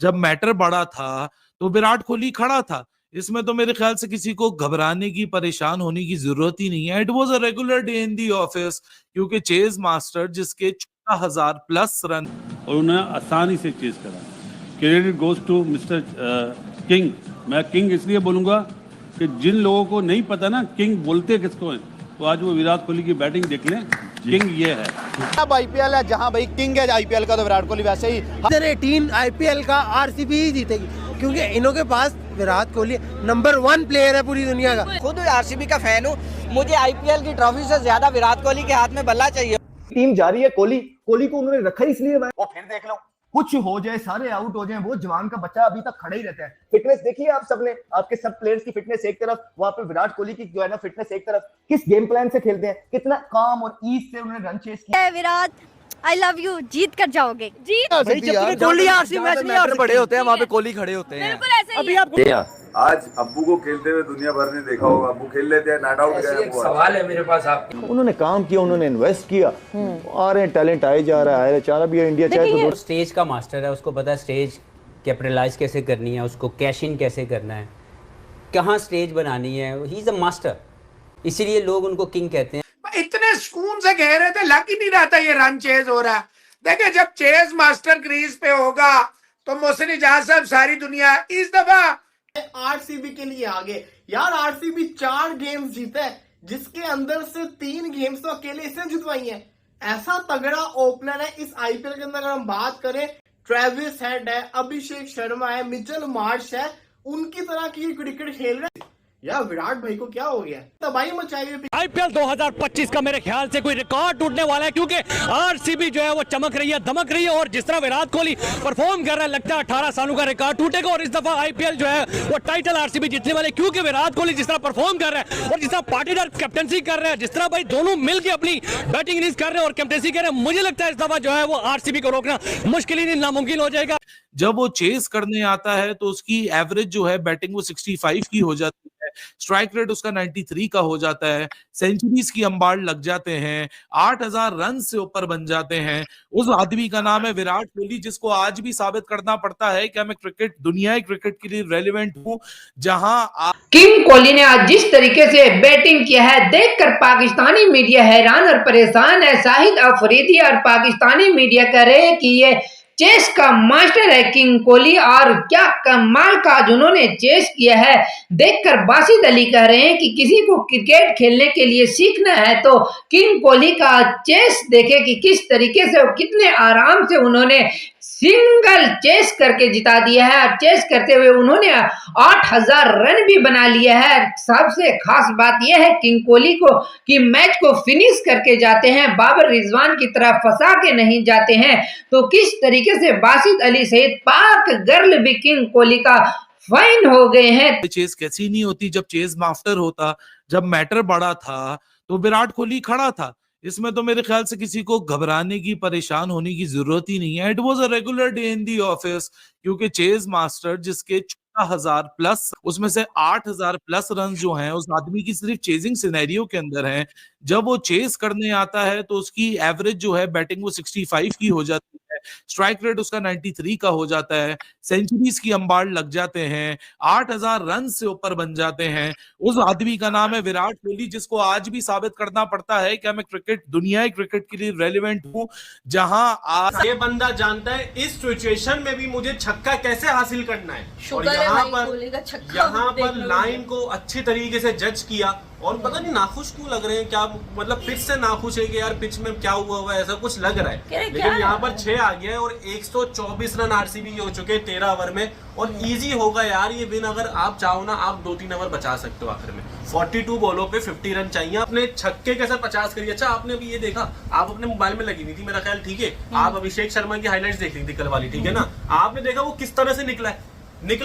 जब मैटर बड़ा था तो विराट कोहली खड़ा था। इसमें तो मेरे ख्याल से किसी को घबराने की, परेशान होने की जरूरत ही नहीं है। It was a regular day in the office, क्योंकि चेज मास्टर जिसके 14,000 प्लस रन और उन्हें आसानी से चेज करा। Credit goes to mister King. मैं किंग इसलिए बोलूंगा कि जिन लोगों को नहीं पता ना किंग बोलते किसको हैं, तो आज वो विराट कोहली की बैटिंग देख लें, किंग ये है। अब आईपीएल है, जहां भाई किंग है आईपीएल का, तो विराट कोहली वैसे ही 2018 आईपीएल का आरसीबी ही जीतेगी, क्योंकि इनों के पास विराट कोहली नंबर 1 प्लेयर है पूरी दुनिया का। खुद आरसीबी का फैन हूँ, मुझे आईपीएल की ट्रॉफी से ज्यादा विराट कोहली के हाथ में बल्ला चाहिए। टीम जा रही है, कोहली को उन्होंने रखा ही इसलिए वो फिर देख लो, कुछ हो जाए, सारे आउट हो जाए, वो जवान का बच्चा अभी तक खड़ा ही रहता है। फिटनेस देखिए आप सबने, आपके सब प्लेयर्स की फिटनेस एक तरफ, वहां पे विराट कोहली की जो है ना फिटनेस एक तरफ। किस गेम प्लान से खेलते हैं, कितना काम और ईज से उन्होंने रन चेस किया। विराट आई लव यू, जीत कर जाओगे। जीत कोहली आरसीबी मैच में और बड़े होते हैं, वहां पे कोहली खड़े होते हैं। बिल्कुल ऐसे ही है। आज अब्बू को खेलते हुए दुनिया भर ने देखा होगा, अब्बू खेल लेते हैं, नॉट आउट गए। एक सवाल है मेरे पास आप, उन्होंने काम किया, उन्होंने इन्वेस्ट किया, आ रहे हैं टैलेंट आए जा रहा है, चारा भी है इंडिया चाहे तो। स्टेज का मास्टर है, उसको पता है स्टेज कैपिटलाइज कैसे करनी है, उसको कैश इन कैसे करना है, कहाँ स्टेज बनानी है। ही इज अ मास्टर, इसीलिए लोग उनको किंग कहते हैं। इतने सुकून से कह रहे थे, लग ही नहीं रहा था ये रन चेज हो रहा है। देखिए जब चेज मास्टर क्रीज पे होगा तो मोहसिन इजाज साहब सारी दुनिया इस दफा आरसीबी के लिए आगे यार। आरसीबी 4 गेम्स जीता है, जिसके अंदर से 3 गेम्स तो अकेले इसने जितवाई है। ऐसा तगड़ा ओपनर है इस आईपीएल के अंदर। अगर हम बात करें, ट्रेविस हेड है, अभिषेक शर्मा है, मिचेल मार्श है, उनकी तरह की क्रिकेट खेल रहे हैं यार। विराट भाई को क्या हो गया, तबाही मचाई हुई। आईपीएल 2025 का मेरे ख्याल से कोई रिकॉर्ड टूटने वाला है, क्योंकि आरसीबी जो है वो चमक रही है, दमक रही है, और जिस तरह विराट कोहली परफॉर्म कर रहा है, लगता है 18 सालों का रिकॉर्ड टूटेगा और इस दफा आईपीएल जो है वो टाइटल आरसीबी जीतने वाले, क्योंकि विराट कोहली जिस तरह परफॉर्म कर रहा है और जिस तरह पाटीदार कैप्टनसी कर रहे हैं, जिस तरह भाई दोनों मिलकर अपनी बैटिंग इनिंग्स कर रहे हैं और कैप्टनसी कर रहे हैं, मुझे लगता है इस दफा जो है वो आरसीबी को रोकना मुश्किल ही नहीं, नामुमकिन हो जाएगा। जब वो चेस करने आता है तो उसकी एवरेज जो है बैटिंग वो 65 की हो जाती है, स्ट्राइक रेट उसका 93 का हो जाता है, सेंचुरीज की अंबाड़ लग जाते हैं, 8,000 रन से ऊपर बन जाते हैं। उस आदमी का नाम है विराट कोहली, जिसको आज भी साबित करना पड़ता है कि मैं क्रिकेट, दुनियाई क्रिकेट के लिए रेलिवेंट हूं। जहां किंग कोहली ने आज जिस तरीके से बैटिंग किया है, देखकर पाकिस्तानी मीडिया हैरान और परेशान है। शाहिद अफरीदी और पाकिस्तानी मीडिया कह रहे हैं कि ये चेस का मास्टर है किंग कोहली, और क्या कमाल का उन्होंने चेस किया है। देखकर बासित अली कह रहे हैं कि किसी को क्रिकेट खेलने के लिए सीखना है तो किंग कोहली का चेस देखे कि किस तरीके से और कितने आराम से उन्होंने सिंगल चेस करके जिता दिया है। और चेस करते हुए उन्होंने 8,000 रन भी बना लिया है। सबसे खास बात यह है किंग कोहली को कि मैच को फिनिश करके जाते हैं, बाबर रिजवान की तरह फंसा के नहीं जाते हैं। तो किस तरीके से बासित अली सहित पाक गर्ल भी किंग कोहली का फाइन हो गए हैं। चेस कैसी नहीं होती जब चेस मास्टर होता। जब मैटर बड़ा था तो विराट कोहली खड़ा था। इसमें तो मेरे ख्याल से किसी को घबराने की, परेशान होने की जरूरत ही नहीं है। It was a regular day in the office, क्योंकि चेज मास्टर जिसके 14,000 प्लस, उसमें से 8,000 प्लस रन जो हैं उस आदमी की सिर्फ चेजिंग सिनेरियो के अंदर हैं। जब वो चेस करने आता है तो उसकी एवरेज जो है बैटिंग वो 65 की हो जाती है, स्ट्राइक रेट उसका 93 का हो जाता है, सेंचुरीज की अंबाड़ लग जाते हैं, 8,000 रन से ऊपर बन जाते हैं। उस आदमी का नाम है विराट कोहली, जिसको आज भी साबित करना पड़ता है कि मैं क्रिकेट, दुनियाई क्रिकेट के लिए रेलिवेंट हूं। जहां आज ये बंदा जानता है इस सिचुएशन में भी मुझे छक्का कैसे हासिल करना है, और यहाँ पर लाइन को अच्छी तरीके से जज किया। और पता नहीं नाखुश क्यों लग रहे हैं, क्या मतलब पिच से नाखुश है कि यार पिच में क्या हुआ है, ऐसा कुछ लग रहा है। लेकिन यहाँ पर 6 आ गया है और 124 रन आरसीबी के हो चुके हैं 13 ओवर में, और इजी होगा यार ये विन। अगर आप चाहो ना, आप 2-3 ओवर बचा सकते हो आखिर में। 42 बॉलों पे 50 रन चाहिए। अपने छक्के कैसे 50 करिए। अच्छा आपने अभी ये देखा, आप अपने मोबाइल में लगी नहीं थी मेरा ख्याल, ठीक है, आप अभिषेक शर्मा की हाईलाइट्स देख रही थी कल वाली, ठीक है ना, आपने देखा वो किस तरह से निकला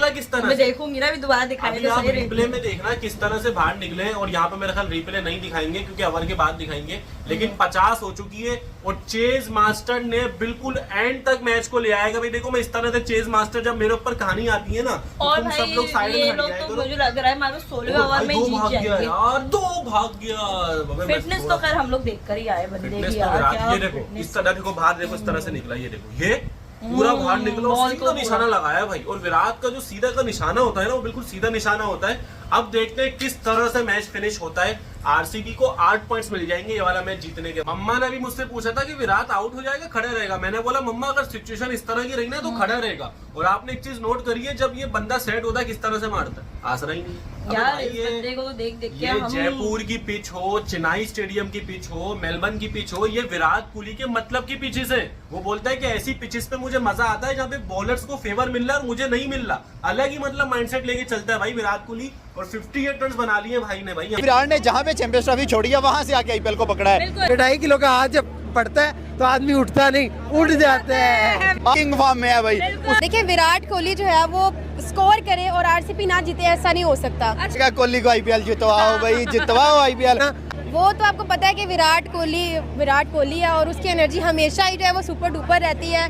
किस तरह से। देखूंगी ना, भी दोबारा दिखाएंगे। आप रिप्ले में देखना किस तरह से बाहर निकले, और यहाँ पे मेरा ख्याल रिप्ले नहीं दिखाएंगे क्योंकि ओवर के बाद दिखाएंगे। लेकिन 50 हो चुकी है और चेज मास्टर ने बिल्कुल एंड तक मैच को ले आएगा। भाई देखो, मैं इस तरह से चेज मास्टर, जब मेरे ऊपर कहानी आती है ना, और तुम सब लोग साइड में हट जाएगा। मुझे लग रहा है मानो 16वें ओवर में जीत जाएंगे यार, 2 भाग गया। फिटनेस तो खैर हम लोग देखकर ही आए बंदे की। ये देखो इस तरह, देखो बाहर देखो, इस तरह से निकला, ये देखो, ये पूरा बाहर निकला और सीधा निशाना लगाया भाई। और विराट का जो सीधा का निशाना होता है ना, वो बिल्कुल सीधा निशाना होता है। अब देखते हैं किस तरह से मैच फिनिश होता है। आरसीबी को 8 पॉइंट्स मिल जाएंगे ये वाला मैच जीतने के। मम्मा ने भी मुझसे पूछा था कि विराट आउट हो जाएगा खड़ा रहेगा, मैंने बोला मम्मा अगर सिचुएशन इस तरह की रही ना तो खड़ा रहेगा। और आपने एक चीज नोट करी है, जब ये बंदा सेट होता है किस तरह से मारता है, आसरा ही नहीं यार। इस बंदे को तो देख के ये जयपुर की पिच हो, चेन्नई स्टेडियम की पिच हो, मेलबर्न की पिच हो, ये विराट कोहली के मतलब की पिचेस है। वो बोलता है कि ऐसी पिचेस पे मुझे मजा आता है जहाँ पे बॉलर्स को फेवर मिल रहा है और मुझे नहीं मिल रहा। अलग ही मतलब माइंडसेट लेके चलता है भाई विराट कोहली। और 58 रन बना लिए भाई ने। भाई विराट ने जहाँ पे चैंपियंस ट्रॉफी छोड़ी है वहां से आके आईपीएल को पकड़ा है। 2.5 किलो का हाथ जब पड़ता है तो आदमी उठता नहीं, उठ जाता है। किंग फॉर्म में है भाई। देखिए विराट कोहली जो है वो स्कोर करे और आरसीबी ना जीते, ऐसा नहीं हो सकता। कोहली को आईपीएल जितवाओ भाई, जितवाओ आईपीएल। वो तो आपको पता है कि विराट कोहली है और उसकी एनर्जी हमेशा ही जो है वो सुपर डुपर रहती है।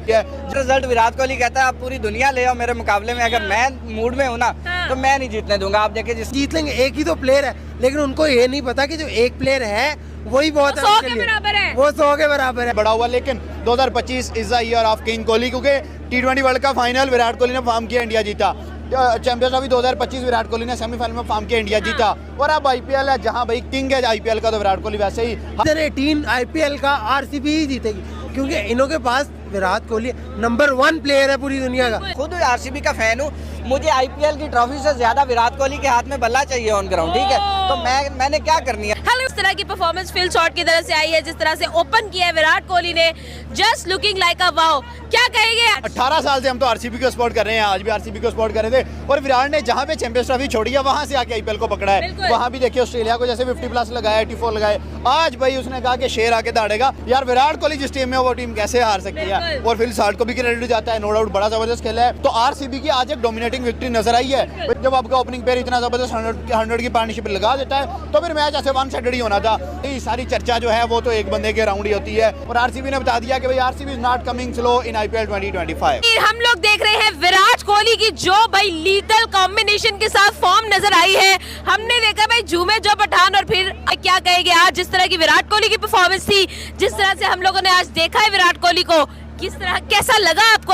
रिजल्ट विराट कोहली कहता है आप पूरी दुनिया ले आओ मेरे मुकाबले में, अगर मैं मूड में हूँ ना तो मैं नहीं जीतने दूंगा। आप देखिए जीत लेंगे। एक ही तो प्लेयर है, लेकिन उनको ये नहीं पता कि जो एक प्लेयर है वही बहुत 100 के बराबर है। वो 100 के बराबर है। बड़ा हुआ, लेकिन 2025 is the year of king Kohli, क्योंकि T20 world cup final Virat Kohli ने फॉर्म किया, इंडिया जीता। चैंपियंस ट्रॉफी 2025 विराट कोहली ने सेमीफाइनल में फॉर्म किया, इंडिया जीता। और अब आईपीएल है जहां भाई किंग है आईपीएल का, तो विराट कोहली वैसे ही 18 आईपीएल का आरसीबी ही जीतेगी, क्योंकि इनों के पास विराट कोहली नंबर 1 प्लेयर है पूरी दुनिया का। खुद आरसीबी का फैन हूँ, मुझे आईपीएल की ट्रॉफी से ज्यादा विराट कोहली के हाथ में बल्ला चाहिए ऑन ग्राउंड, ठीक है। तो मैंने क्या करनी है। हेलो, इस तरह की परफॉर्मेंस फिल शॉट की तरफ से आई है, जिस तरह से ओपन किया है विराट कोहली ने, just looking like a wow. क्या कहेंगे? 18 साल से हम तो आरसीबी को सपोर्ट कर रहे हैं, आज भी आरसीबी को सपोर्ट कर रहे थे। और विराट ने जहां पे चैंपियंस ट्रॉफी छोड़ी है वहां से आके आईपीएल को पकड़ा है। वहां भी देखिए ऑस्ट्रेलिया को जैसे 50+ लगाया, 84 लगाए। आज भाई उसने कहा कि शेर आके दाड़ेगा। यार विराट कोहली जिस टीम में वो टीम कैसे हार सकती है। और फिल शॉट को भी क्रेडिट जाता है, नो डाउट बड़ा जबरदस्त खेला है। तो आरसीबी की आज एक डोमिनेटिंग विक्ट्री नजर आई है। जब आपका ओपनिंग पेयर इतना जबरदस्त 100 की पार्टनरशिप लगा देता है तो फिर मैच ऐसे 1-साइडेड ही होना था। ये सारी चर्चा जो है वो तो एक बंदे के राउंड ही होती है। और आरसीबी ने बता दिया कि भाई RCB is not coming slow in IPL 2025। हम लोग देख रहे हैं विराट कोहली की जो भाई लीथल कॉम्बिनेशन के साथ फॉर्म नजर आई है। हमने देखा भाई झूमे जो पठान, और फिर क्या कहेंगे आज जिस तरह की विराट कोहली की परफॉर्मेंस थी, जिस तरह से हम लोगों ने आज देखा है विराट कोहली को, किस तरह कैसा लगा आपको?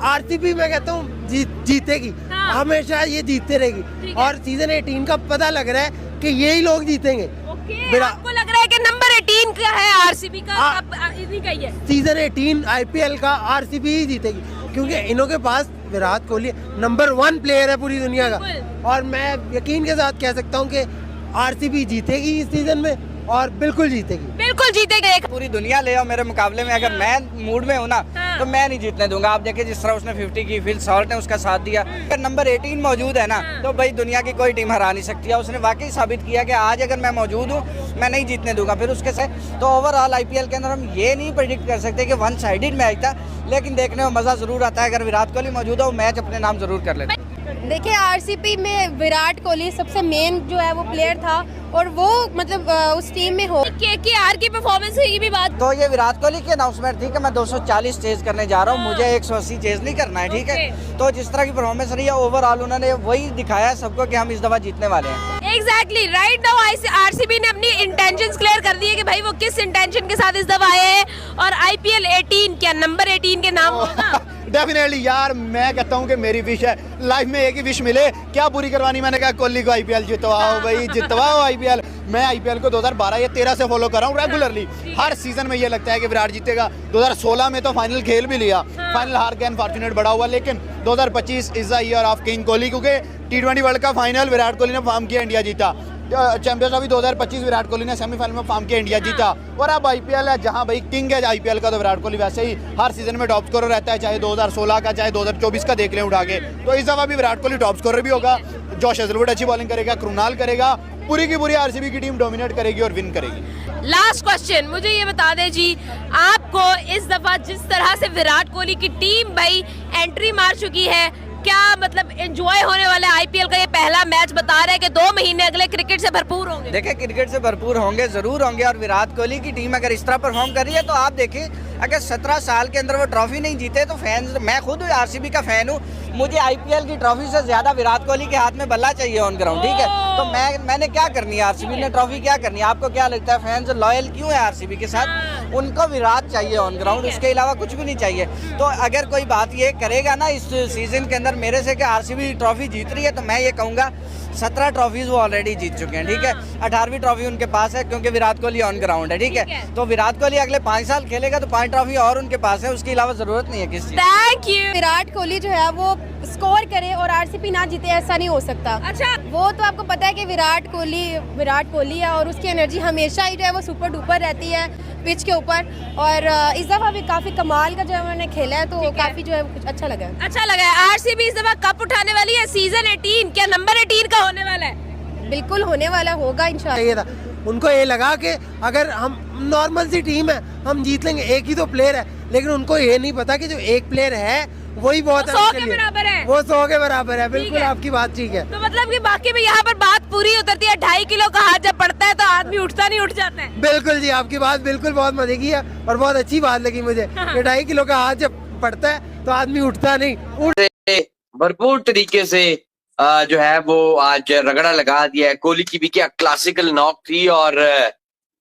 आरसीबी मैं कहता हूँ जीतेगी, हमेशा ये जीतते रहेगी। और सीजन 18 का पता लग रहा है कि यही लोग जीतेंगे। आपको लग रहा है कि नंबर 18 का है आरसीबी का, इन्हीं का ही है। सीजन 18 आईपीएल का आरसीबी ही जीतेगी, क्योंकि इनों के पास विराट कोहली नंबर 1 प्लेयर है पूरी दुनिया का। और मैं यकीन के साथ कह सकता हूँ कि आरसीबी जीतेगी इस सीजन में, और बिल्कुल जीतेगी, बिल्कुल जीतेगी। पूरी दुनिया ले आओ मेरे मुकाबले में, अगर मैं मूड में हूँ ना तो मैं नहीं जीतने दूंगा। आप देखिए जिस तरह उसने 50 की, फिल सॉल्ट ने उसका साथ दिया। अगर नंबर 18 मौजूद है ना तो भाई दुनिया की कोई टीम हरा नहीं सकती है। उसने वाकई साबित किया कि आज अगर मैं मौजूद हूँ मैं नहीं जीतने दूंगा। फिर उसके से तो ओवरऑल आईपीएल के अंदर हम ये नहीं प्रेडिक्ट कर सकते कि 1-साइडेड मैच था, लेकिन देखने में मजा जरूर आता है। अगर विराट कोहली मौजूद हो मैच अपने नाम जरूर कर लेते। देखिए आरसीबी में विराट कोहली सबसे मेन जो है वो प्लेयर था, और वो मतलब उस टीम में हो केकेआर की परफॉर्मेंस की भी बात। तो ये विराट कोहली की अनाउंसमेंट थी कि मैं 240 चेज करने जा रहा हूँ, मुझे 180 चेज नहीं करना है, ठीक है। तो जिस तरह की परफॉर्मेंस रही है ओवरऑल उन्होंने वही दिखाया है सबको कि हम इस दफा जीतने वाले हैं। एग्जैक्टली राइट नाउ आरसीबी ने अपनी इंटेंशंस क्लियर कर दी है कि भाई वो किस इंटेंशन के साथ इस दफा आए हैं। और आईपीएल 18 क्या नंबर 18 के नाम होगा? डेफिनेटली यार, मैं कहता हूँ कि मेरी विश है लाइफ में एक ही विश मिले, क्या पूरी करवानी। मैंने कहा कोहली को आईपीएल जितवाओ भाई, जितवाओ आईपीएल। मैं आईपीएल को 2012 या 13 से फॉलो कर रहा हूँ रेगुलरली। हर सीजन में ये लगता है कि विराट जीतेगा। 2016 में तो फाइनल खेल भी लिया, फाइनल हार के अनफॉर्चुनेट बड़ा हुआ। लेकिन 2025 is the year of king Kohli, क्योंकि T20 world cup final Virat Kohli ने फॉर्म किया, इंडिया जीता। चैंपियंस ट्रॉफी 2025 विराट कोहली ने सेमीफाइनल में फॉर्म किया, इंडिया जीता। और अब आईपीएल है जहां भाई किंग है आईपीएल का, तो विराट कोहली वैसे ही हर सीजन में टॉप स्कोरर रहता है, चाहे 2016 का चाहे 2024 का देख लें उठा के। तो इस दफा भी विराट कोहली टॉप स्कोरर भी होगा। जॉश हेजलवुड अच्छी बॉलिंग करेगा, कृणाल करेगा, पूरी की पूरी आरसीबी की टीम डोमिनेट करेगी और विन करेगी। लास्ट क्वेश्चन मुझे ये बता दें जी, आपको इस दफा जिस तरह से विराट कोहली की टीम भाई एंट्री मार चुकी है, क्या मतलब एंजॉय होने वाला है? आईपीएल का ये पहला मैच बता रहे हैं कि 2 महीने अगले क्रिकेट से भरपूर होंगे। देखिए क्रिकेट से भरपूर होंगे, जरूर होंगे। और विराट कोहली की टीम अगर इस तरह परफॉर्म कर रही है तो आप देखिए अगर 17 साल के अंदर वो ट्रॉफी नहीं जीते तो फैंस, मैं खुद आरसीबी का फैन हूँ, मुझे आईपीएल की ट्रॉफी से ज्यादा विराट कोहली के हाथ में बल्ला चाहिए ऑन ग्राउंड, ठीक है। तो मैंने क्या करनी है, आरसीबी ने ट्रॉफी क्या करनी है? आपको क्या लगता है फैंस लॉयल क्यों है आरसीबी के साथ? उनको विराट चाहिए ऑन ग्राउंड, उसके अलावा कुछ भी नहीं चाहिए। तो अगर कोई बात ये करेगा ना इस सीजन के अंदर मेरे से कि आरसीबी ट्रॉफी जीत रही है, तो मैं ये कहूँगा 17 ट्रॉफीज वो ऑलरेडी जीत चुके हैं, ठीक है। 18वीं ट्रॉफी उनके पास है क्योंकि विराट कोहली ऑन ग्राउंड है, ठीक है। तो विराट कोहली अगले 5 साल खेलेगा तो 5 ट्रॉफी और उनके पास है, उसके अलावा जरूरत नहीं है किसी। Thank you. विराट कोहली जो है वो स्कोर करे और आरसीबी ना जीते, ऐसा नहीं हो सकता। अच्छा, वो तो आपको पता है कि विराट कोहली है और उसकी एनर्जी हमेशा ही जो है वो सुपर डुपर रहती है पिच के ऊपर। और इस दफा भी काफी कमाल का जो उन्होंने खेला है, तो काफी जो है कुछ अच्छा लगा है। अच्छा लगा है। आरसीबी इस दफा कप उठाने वाली है, सीजन 18 क्या नंबर 18 का होने वाला है? बिल्कुल होने वाला होगा इंशाल्लाह। उनको ये लगा कि अगर हम नॉर्मल सी टीम है हम जीत लेंगे, एक ही तो प्लेयर है, लेकिन उनको ये नहीं पता कि जो एक प्लेयर है वही बहुत है, 100 के बराबर है, वो 100 के बराबर है। बिल्कुल आपकी बात ठीक है। तो मतलब कि बाकी में यहाँ पर बात पूरी उतरती है, 2.5 किलो का हाथ जब पड़ता है तो आदमी उठता नहीं, उठ जाता है। बिल्कुल जी, आपकी बात बिल्कुल बहुत मजे की है और बहुत अच्छी बात लगी मुझे कि 2.5 किलो का हाथ जब पड़ता है तो आदमी उठता नहीं। भरपूर तरीके से जो है वो आज रगड़ा लगा दिया है। कोहली की भी क्या क्लासिकल नॉक थी और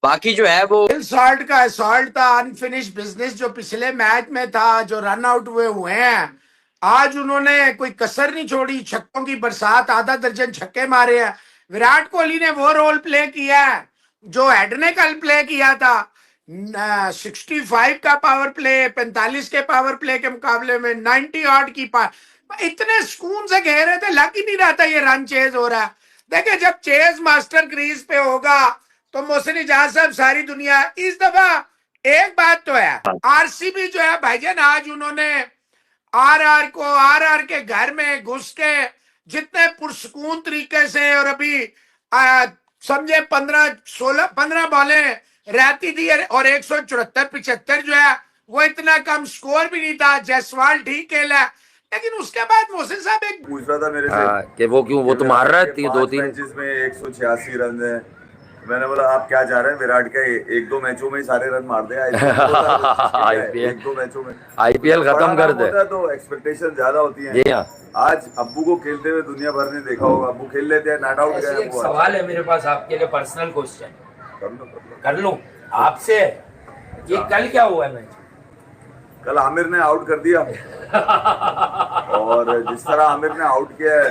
बाकी जो है वो सॉल्ट का असॉल्ट था, अनफिनिश बिजनेस जो पिछले मैच में था, जो रन आउट हुए हैं। आज उन्होंने कोई कसर नहीं छोड़ी, छक्कों की बरसात, आधा दर्जन छक्के मारे हैं। विराट कोहली ने वो रोल प्ले किया है जो हेड ने कल प्ले किया था। 65 का पावर प्ले 45 के पावर प्ले के मुकाबले में 90 ऑड की इतने सुकून से कह रहे थे, लग ही नहीं रहा था ये रन चेज हो रहा है। देखिए जब चेज मास्टर क्रीज पे होगा तो मोहसिन इजाज साहब सारी दुनिया। इस दफा एक बात तो है, आरसीबी जो है भाईजान, आज उन्होंने आरआर के घर में घुस के जितने पुरसकून तरीके से, और अभी समझे 15 बॉलें रहती थी और 174-75 जो है वो इतना कम स्कोर भी नहीं था। जायसवाल ठीक खेला, लेकिन उसके बाद मोहसिन साहब एक पूछ रहा था मेरे से कि वो क्यों, वो तो मार रहा है 2-3 मैचेस में 186 रन है। मैंने बोला आप क्या चाह रहे हैं, विराट के 1-2 मैचों में ही सारे रन मार दे। आईपीएल 1-2 मैचों में आईपीएल खत्म कर दे तो एक्सपेक्टेशन ज्यादा होती है। आज अब्बू को खेलते हुए दुनिया भर ने देखा होगा, अब्बू खेल लेते हैं, नॉट आउट गए। एक सवाल है मेरे पास आपके लिए, पर्सनल क्वेश्चन कर लूं आपसे। ये कल क्या हुआ मैच? कल आमिर ने आउट कर दिया और जिस तरह आमिर ने आउट किया है,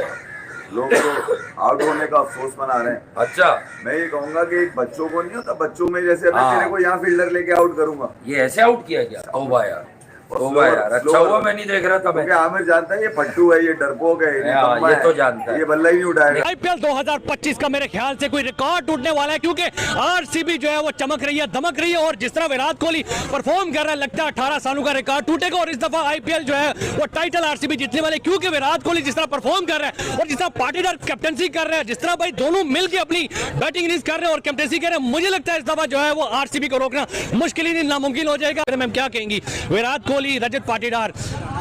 लोग तो आउट होने का अफसोस मना रहे हैं। अच्छा, मैं ये कहूंगा कि बच्चों को नहीं होता, बच्चों में जैसे मैं तेरे को यहाँ फील्डर लेके आउट करूंगा, ये ऐसे आउट किया गया। तौबा यार, तौबा यार, अच्छा हुआ मैं नहीं देख रहा था। क्योंकि आमिर जानता है ये फट्टू है, ये डरपोक है, ये तो जानता है, ये बल्ला ही नहीं उठाएगा। आईपीएल 2025 का मेरे ख्याल से कोई रिकॉर्ड टूटने वाला है, क्योंकि आरसीबी जो है वो चमक रही है, दमक रही है, और जिस तरह विराट कोहली परफॉर्म कर रहा है, लगता है 18 सालों का रिकॉर्ड टूटेगा और इस दफा आईपीएल जो है वो टाइटल आरसीबी जीतने वाले। क्योंकि विराट कोहली जिस तरह परफॉर्म कर रहा है और जिस तरह पाटीदार कैप्टनसी कर रहे हैं, जिस तरह भाई दोनों मिलकर अपनी बैटिंग इनिंग्स कर रहे हैं और कैप्टनसी कर रहे हैं, मुझे लगता है इस दफा जो है वो आरसीबी को रोकना मुश्किल ही नहीं, नामुमकिन हो जाएगा। मैम क्या कहेंगी, विराट कोहली, रजत पाटीदार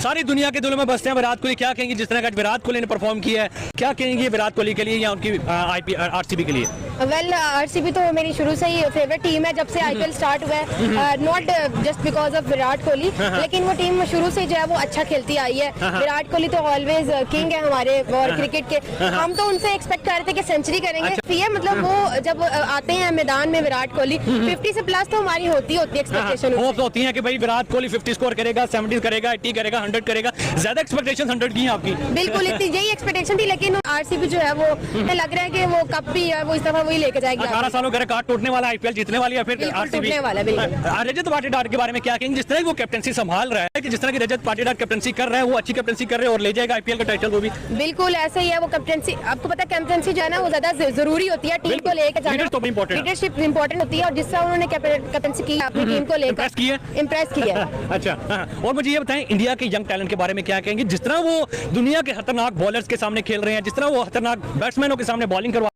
सारी दुनिया के दिलों में बसते हैं, विराट कोहली क्या कहेंगी जिस तरह का विराट कोहली ने परफॉर्म किया है, क्या कहेंगी विराट कोहली के लिए या उनकी आरसीबी के लिए? वेल आरसीबी तो मेरी शुरू से ही फेवरेट टीम है, जब से आईपीएल स्टार्ट हुआ है, not just because of Virat Kohli, लेकिन वो टीम शुरू से जो है वो अच्छा खेलती आई है। विराट कोहली तो ऑलवेज किंग है हमारे और क्रिकेट के। हम तो उनसे एक्सपेक्ट कर रहे थे कि सेंचुरी करेंगे। ये मतलब वो जब आते हैं मैदान में विराट कोहली 50 से प्लस तो हमारी होती है एक्सपेक्टेशन, होती है कि भाई विराट कोहली 50 स्कोर करेगा, 70 करेगा, 80 करेगा, 100 करेगा। ज्यादा एक्सपेक्टेशन 100 की है आपकी? बिल्कुल इतनी यही एक्सपेक्टेशन थी, लेकिन आरसीबी जो है वो लग रहा है कि वो कप भी है वो इस दफा वही लेके जाएगी। 18 सालों का रिकॉर्ड टूटने वाला, आईपीएल जीतने वाली है, फिर आरसीबी टूटने वाला। बिल्कुल रजत पाटीदार के बारे में क्या कहेंगे, जिस तरह वो कैप्टनसी संभाल रहा है, कि जिस तरह की रजत पाटीदार कैप्टनसी कर रहा है, वो अच्छी कैप्टनसी कर रहे हैं और ले जाएगा आईपीएल का टाइटल वो भी? बिल्कुल ऐसा ही है। वो कैप्टनसी, आपको पता है कैप्टनसी जो है ना वो ज्यादा जरूरी होती है, टीम को लेकर जाना, लीडरशिप इंपॉर्टेंट होती है, और जिस तरह उन्होंने कैप्टनसी की अपनी टीम को लेकर इम्प्रेस किया। अच्छा, और मुझे ये बताएं इंडिया के यंग टैलेंट के बारे में क्या कहेंगे, जिस तरह वो दुनिया के खतरनाक बॉलर्स के सामने खेल रहे हैं, जिस तरह वो खतरनाक बैट्समैनों के सामने बॉलिंग करवा,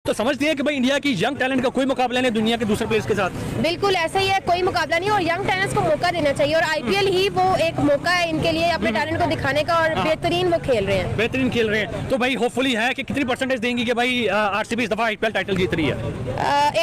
तो समझते हैं कि भाई इंडिया की यंग टैलेंट का कोई मुकाबला नहीं दुनिया के दूसरे प्लेयर्स के साथ? बिल्कुल ऐसा ही है, कोई मुकाबला नहीं, और यंग टैलेंट्स को मौका देना चाहिए, और आईपीएल ही वो एक मौका है इनके लिए अपने टैलेंट को दिखाने का, और बेहतरीन वो खेल रहे हैं, बेहतरीन खेल रहे हैं। तो भाई होपफुली है कि कितनी परसेंटेज देंगी कि भाई आरसीबी इस दफा आईपीएल टाइटल जीत रही है?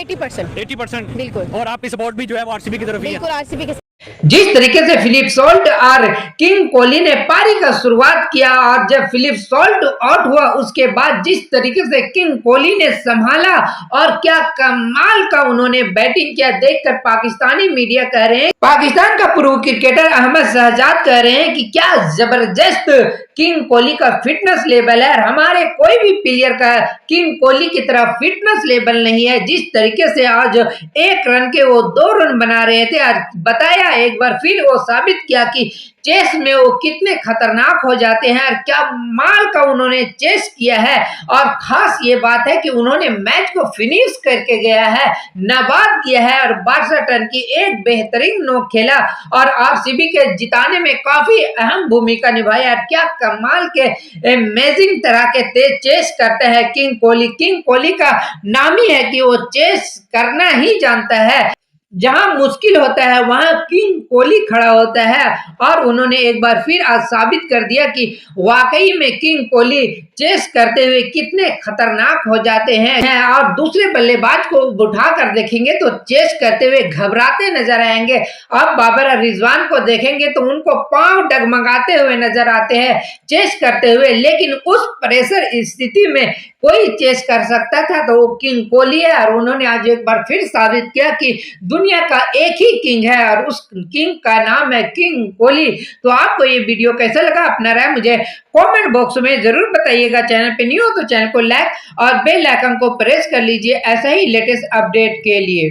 80%। 80%? बिल्कुल। और आपकी सपोर्ट भी जो है वो आरसीबी की तरफ ही है? बिल्कुल आरसीबी के जिस तरीके से फिलिप सॉल्ट और किंग कोहली ने पारी का शुरुआत किया और जब फिलिप सॉल्ट आउट हुआ उसके बाद जिस तरीके से किंग कोहली ने संभाला और क्या कमाल का उन्होंने बैटिंग किया देखकर पाकिस्तानी मीडिया कह रहे हैं, पाकिस्तान का पूर्व क्रिकेटर अहमद शहजाद कह रहे हैं कि क्या जबरदस्त किंग कोहली का फिटनेस लेवल है। हमारे कोई भी प्लेयर का किंग कोहली की तरह फिटनेस लेवल नहीं है। जिस तरीके से आज 1 रन के वो 2 रन बना रहे थे, आज बताया एक बार फिर वो साबित किया कि चेस में वो कितने खतरनाक हो जाते हैं और क्या माल का उन्होंने चेस किया है। और खास ये बात है कि उन्होंने मैच को फिनिश करके गया है, नाबाद किया है और 62 रन की एक बेहतरीन नोक खेला और आरसीबी के जिताने में काफी अहम भूमिका निभाई। और क्या कमाल के अमेजिंग तरह के तेज चेस करते हैं किंग कोहली। किंग कोहली का नाम ही है कि वो चेस करना ही जानता है। जहां मुश्किल होता है वहां किंग कोहली खड़ा होता है और उन्होंने एक बार फिर आज साबित कर दिया कि वाकई में किंग कोहली चेस करते हुए कितने खतरनाक हो जाते हैं। और दूसरे बल्लेबाज को उठाकर देखेंगे तो चेस करते हुए घबराते नजर आएंगे। अब बाबर रिजवान को देखेंगे तो उनको पांव डगमगाते हुए नजर आते हैं चेस करते हुए, लेकिन उस प्रेशर स्थिति में कोई चेस कर सकता था तो वो किंग कोहली है। और उन्होंने आज एक बार फिर साबित किया कि दुनिया का एक ही किंग है और उस किंग का नाम है किंग कोहली। तो आपको ये वीडियो कैसा लगा, अपना राय मुझे कमेंट बॉक्स में जरूर बताइएगा। चैनल पे न्यू हो तो चैनल को लाइक और बेल आइकन को प्रेस कर लीजिए ऐसा ही लेटेस्ट अपडेट के लिए।